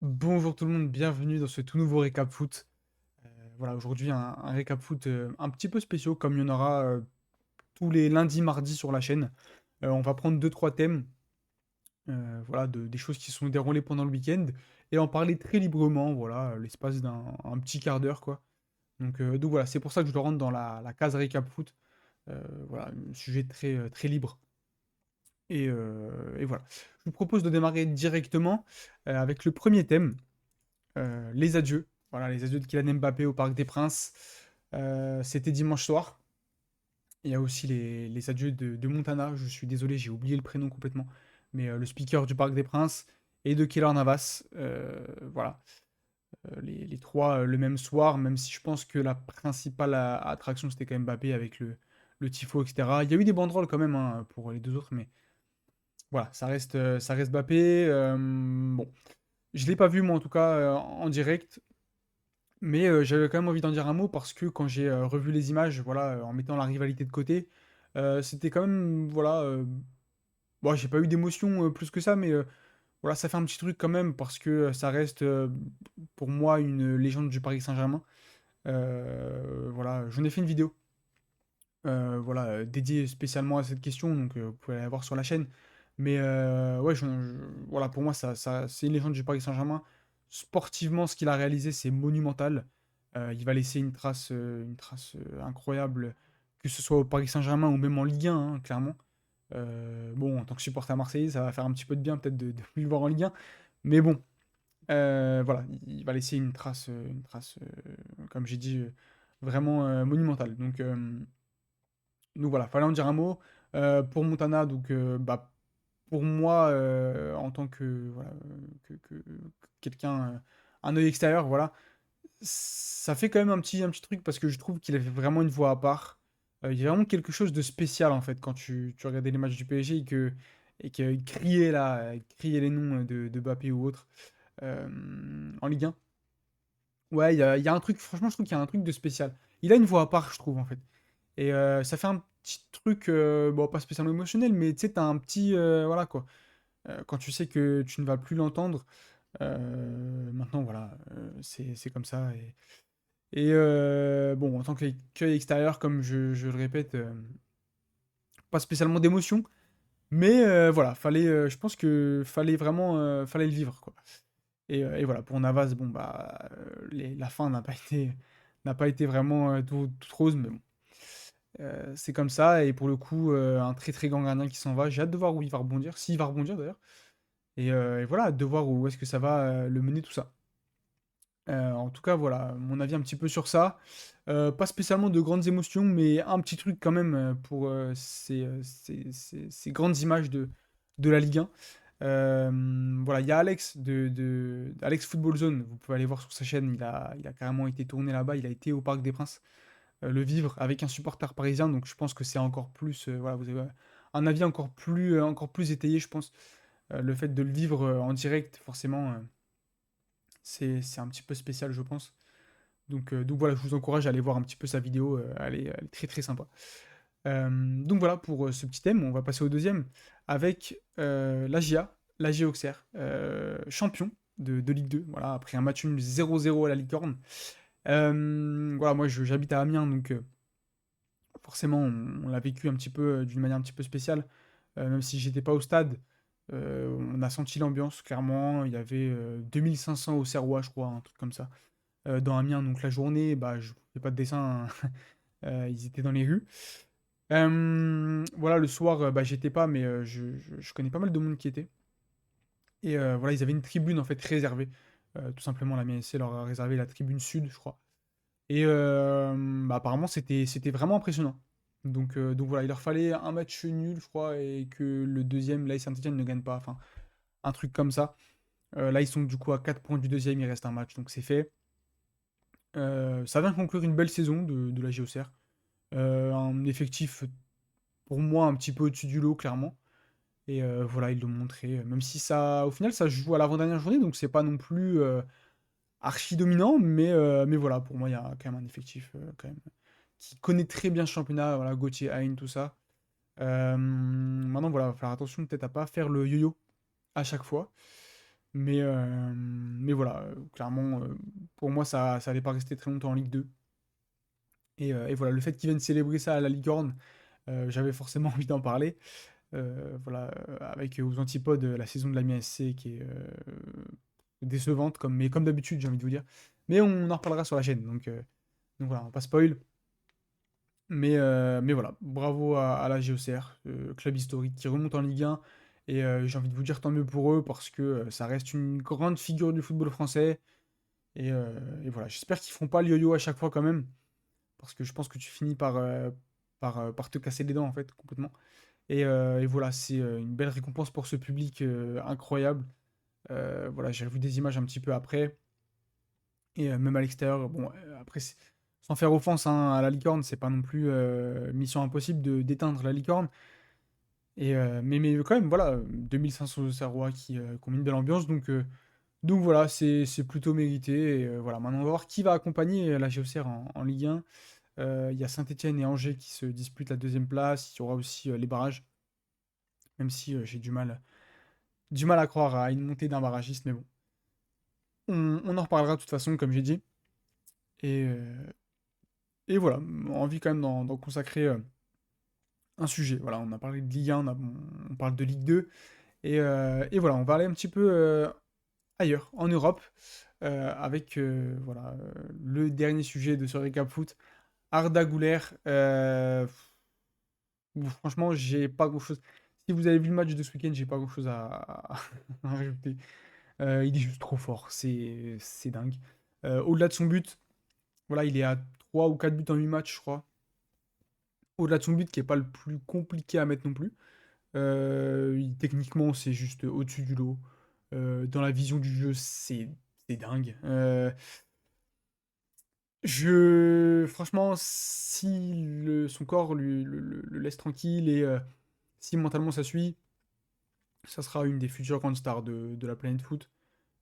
Bonjour tout le monde, bienvenue dans ce tout nouveau récap foot. Voilà, aujourd'hui un récap foot, un petit peu spéciaux comme il y en aura, tous les lundis, mardis sur la chaîne. On va prendre deux trois thèmes, voilà, des choses qui se sont déroulées pendant le week-end et en parler très librement, voilà, l'espace d'un un petit quart d'heure, quoi. Donc voilà, c'est pour ça que je le rentre dans la case récap foot. Voilà, un sujet très, très libre et voilà. Je vous propose de démarrer directement, avec le premier thème. Les adieux. Voilà, les adieux de Kylian Mbappé au Parc des Princes. C'était dimanche soir. Il y a aussi les adieux de Montana. Je suis désolé, j'ai oublié le prénom complètement. Mais le speaker du Parc des Princes et de Keylor Navas. Voilà. Les trois le même soir, même si je pense que la principale attraction c'était quand même Mbappé avec le tifo, etc. Il y a eu des banderoles quand même hein, pour les deux autres, mais voilà, ça reste Mbappé. Bon, je l'ai pas vu moi en tout cas en direct. Mais j'avais quand même envie d'en dire un mot parce que quand j'ai, revu les images, voilà, en mettant la rivalité de côté, c'était quand même, voilà, bon, j'ai pas eu d'émotion, plus que ça, mais voilà, ça fait un petit truc quand même parce que, ça reste, pour moi une légende du Paris Saint-Germain. Voilà, j'en ai fait une vidéo, voilà, dédiée spécialement à cette question, donc vous pouvez aller la voir sur la chaîne. Mais ouais, voilà, pour moi, ça c'est une légende du Paris Saint-Germain. Sportivement, ce qu'il a réalisé, c'est monumental. Il va laisser une trace, incroyable, que ce soit au Paris Saint-Germain ou même en Ligue 1, hein, clairement. Bon, en tant que supporter marseillais, ça va faire un petit peu de bien peut-être de plus le voir en Ligue 1. Mais bon, voilà, il va laisser une trace, comme j'ai dit, vraiment, monumentale. Donc voilà, fallait en dire un mot. Pour Montana, donc bah, pour moi, en tant que, voilà, que quelqu'un, un œil extérieur, voilà, ça fait quand même un petit truc parce que je trouve qu'il avait vraiment une voix à part. Il y a vraiment quelque chose de spécial en fait quand tu regardais les matchs du PSG et qu'il criait là, il criait les noms de Mbappé ou autre en Ligue 1. Ouais, il y a un truc, franchement, je trouve qu'il y a un truc de spécial. Il a une voix à part, je trouve en fait. Et ça fait un petit truc, bon, pas spécialement émotionnel, mais tu sais, t'as un petit, voilà quoi. Quand tu sais que tu ne vas plus l'entendre, maintenant voilà, c'est comme ça. Et bon, en tant qu'œil extérieur, comme je le répète, pas spécialement d'émotion, mais voilà, je pense que fallait vraiment, fallait le vivre quoi. Et voilà, pour Navas, bon bah, la fin n'a pas été vraiment toute rose, mais bon. C'est comme ça, et pour le coup, un très très grand gardien qui s'en va. J'ai hâte de voir où il va rebondir, s'il va rebondir d'ailleurs. Et voilà, hâte de voir où est-ce que ça va le mener tout ça. En tout cas, voilà, mon avis un petit peu sur ça. Pas spécialement de grandes émotions, mais un petit truc quand même pour ces grandes images de la Ligue 1. Voilà, il y a Alex Alex Football Zone, vous pouvez aller voir sur sa chaîne, il a carrément été tourné là-bas, il a été au Parc des Princes le vivre avec un supporter parisien, donc je pense que c'est encore plus, voilà, vous avez un avis encore plus étayé, je pense. Le fait de le vivre en direct, forcément, c'est un petit peu spécial, je pense. Donc voilà, je vous encourage à aller voir un petit peu sa vidéo, elle est très très sympa. Donc voilà pour ce petit thème, on va passer au deuxième avec la GIA Auxerre, champion de Ligue 2, voilà, après un match nul 0-0 à la Licorne. Voilà, moi j'habite à Amiens, donc forcément on l'a vécu un petit peu d'une manière un petit peu spéciale, même si j'étais pas au stade. On a senti l'ambiance, clairement. Il y avait 2500 Auxerrois, je crois, un truc comme ça, dans Amiens. Donc la journée, bah, je fais pas de dessin, hein. Ils étaient dans les rues. Voilà, le soir, bah, j'étais pas, mais je connais pas mal de monde qui était. Et voilà, ils avaient une tribune en fait réservée. Tout simplement, la MSC leur a réservé la tribune sud, je crois. Et bah, apparemment, c'était vraiment impressionnant. Donc voilà, il leur fallait un match nul, je crois, et que le deuxième, là, Saint-Etienne ne gagne pas. Enfin, un truc comme ça. Là, ils sont du coup à 4 points du deuxième, il reste un match, donc c'est fait. Ça vient conclure une belle saison de la JOCR. Un effectif, pour moi, un petit peu au-dessus du lot, clairement. Et voilà, ils l'ont montré. Même si ça, au final, ça se joue à l'avant-dernière journée, donc c'est pas non plus archi dominant, mais voilà, pour moi, il y a quand même un effectif quand même qui connaît très bien ce championnat. Voilà, Gauthier, Hein, tout ça. Maintenant, voilà, faut faire attention peut-être à pas faire le yo-yo à chaque fois. Mais mais voilà, clairement, pour moi, ça allait pas rester très longtemps en Ligue 2. Et voilà, le fait qu'ils viennent célébrer ça à la Licorne, j'avais forcément envie d'en parler. Voilà, avec aux antipodes, la saison de l'Amiens SC qui est décevante, mais comme d'habitude, j'ai envie de vous dire. Mais on en reparlera sur la chaîne, donc voilà, on va pas spoil. Mais voilà, bravo à la GOCR, club historique qui remonte en Ligue 1. Et j'ai envie de vous dire tant mieux pour eux parce que ça reste une grande figure du football français. Et voilà, j'espère qu'ils feront pas le yo-yo à chaque fois quand même. Parce que je pense que tu finis par te casser les dents en fait, complètement. Et voilà, c'est une belle récompense pour ce public incroyable. Voilà, j'ai revu des images un petit peu après. Et même à l'extérieur, bon, après, sans faire offense hein, à la licorne, c'est pas non plus mission impossible d'éteindre la licorne. Mais quand même, voilà, 2500 Auxerrois qui ont mis de l'ambiance. Donc voilà, c'est plutôt mérité. Et voilà, maintenant on va voir qui va accompagner la GOCR en Ligue 1. Il y a Saint-Etienne et Angers qui se disputent la deuxième place. Il y aura aussi les barrages, même si j'ai du mal à croire à une montée d'un barragiste, mais bon. On en reparlera de toute façon, comme j'ai dit. Et, euh, et voilà, envie quand même d'en consacrer un sujet. Voilà, on a parlé de Ligue 1, on parle de Ligue 2. Et voilà, on va aller un petit peu ailleurs, en Europe, avec voilà, le dernier sujet de ce récap foot. Arda Güler, franchement, j'ai pas grand-chose. Si vous avez vu le match de ce week-end, j'ai pas grand-chose à rajouter. Il est juste trop fort, c'est dingue. Au-delà de son but, voilà, il est à 3 ou 4 buts en 8 matchs, je crois. Au-delà de son but, qui est pas le plus compliqué à mettre non plus. Techniquement, c'est juste au-dessus du lot. Dans la vision du jeu, c'est dingue. Franchement, si son corps le laisse tranquille et si mentalement ça suit, ça sera une des futures grandes stars de la planète foot.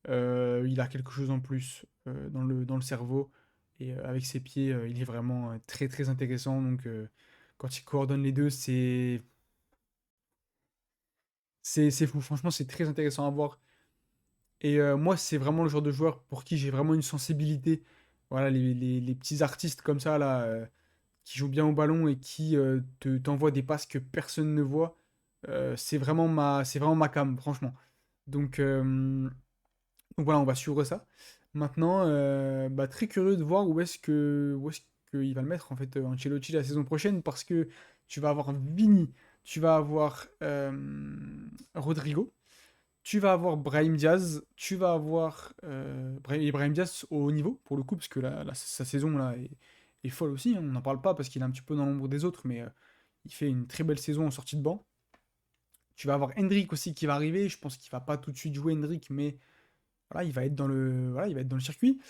Il a quelque chose en plus dans le cerveau. Et avec ses pieds, il est vraiment très très intéressant. Donc quand il coordonne les deux, c'est fou. Franchement, c'est très intéressant à voir. Et moi, c'est vraiment le genre de joueur pour qui j'ai vraiment une sensibilité. Voilà, les petits artistes comme ça, là, qui jouent bien au ballon et qui t'envoient des passes que personne ne voit. C'est vraiment ma came, franchement. Donc, euh, donc voilà, on va suivre ça. Maintenant, bah, très curieux de voir où est-ce qu'il va le mettre, en fait, Ancelotti la saison prochaine, parce que tu vas avoir Vini, tu vas avoir Rodrigo. Tu vas avoir Brahim Diaz, tu vas avoir Brahim Diaz au haut niveau, pour le coup, parce que sa saison là est folle aussi, hein. On n'en parle pas parce qu'il est un petit peu dans l'ombre des autres, mais il fait une très belle saison en sortie de banc. Tu vas avoir Hendrick aussi qui va arriver. Je pense qu'il va pas tout de suite jouer Hendrick, mais voilà, il va être dans le circuit.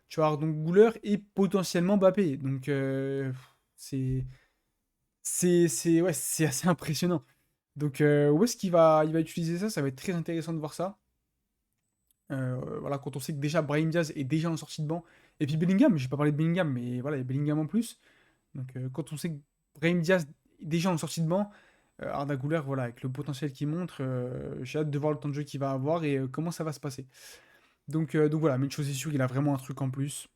Tu vas avoir donc Gouler et potentiellement Mbappé. Donc ouais, c'est assez impressionnant. Donc où est-ce qu'il va utiliser ça? Ça va être très intéressant de voir ça. Voilà, quand on sait que déjà Brahim Diaz est déjà en sortie de banc, et puis Bellingham, j'ai pas parlé de Bellingham, mais voilà, il y a Bellingham en plus. Donc quand on sait que Brahim Diaz est déjà en sortie de banc, Arda Güler, voilà, avec le potentiel qu'il montre, j'ai hâte de voir le temps de jeu qu'il va avoir et comment ça va se passer. Donc voilà, mais une chose est sûre, il a vraiment un truc en plus.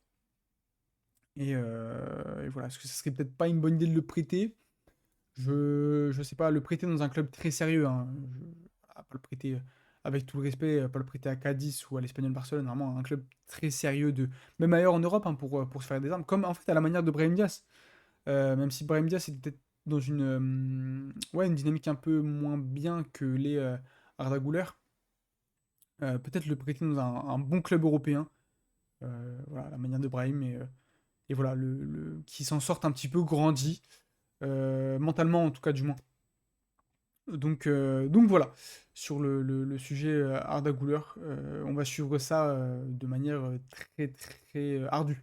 Et voilà, est-ce que ça serait peut-être pas une bonne idée de le prêter? Je sais pas, le prêter dans un club très sérieux, hein. Pas le prêter, avec tout le respect, pas le prêter à Cadiz ou à l'Espagnol Barcelone, vraiment un club très sérieux, même ailleurs en Europe, hein, pour se faire des armes, comme en fait à la manière de Brahim Diaz. Même si Brahim Diaz est peut-être dans ouais, une dynamique un peu moins bien que les Arda Güler, peut-être le prêter dans un bon club européen, voilà, à la manière de Brahim, et voilà, qui s'en sorte un petit peu grandi, mentalement en tout cas du moins. Donc voilà, sur le sujet Arda Güler, on va suivre ça de manière très très ardue.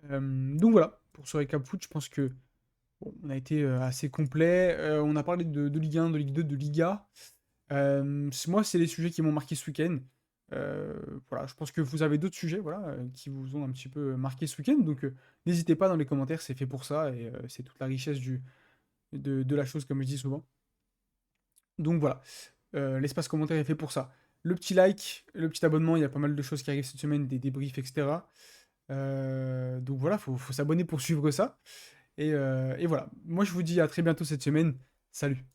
Donc voilà, pour ce récap foot, je pense que bon, on a été assez complet. On a parlé de Ligue 1, de Ligue 2, de Liga. Moi, c'est les sujets qui m'ont marqué ce week-end. Euh, voilà, je pense que vous avez d'autres sujets voilà, qui vous ont un petit peu marqué ce week-end. Donc n'hésitez pas dans les commentaires, c'est fait pour ça et c'est toute la richesse de la chose, comme je dis souvent. Donc voilà, l'espace commentaire est fait pour ça. le petit like, le petit abonnement, il y a pas mal de choses qui arrivent cette semaine, des débriefs, etc. Donc voilà, faut s'abonner pour suivre ça. Et voilà. Moi, je vous dis à très bientôt cette semaine. Salut.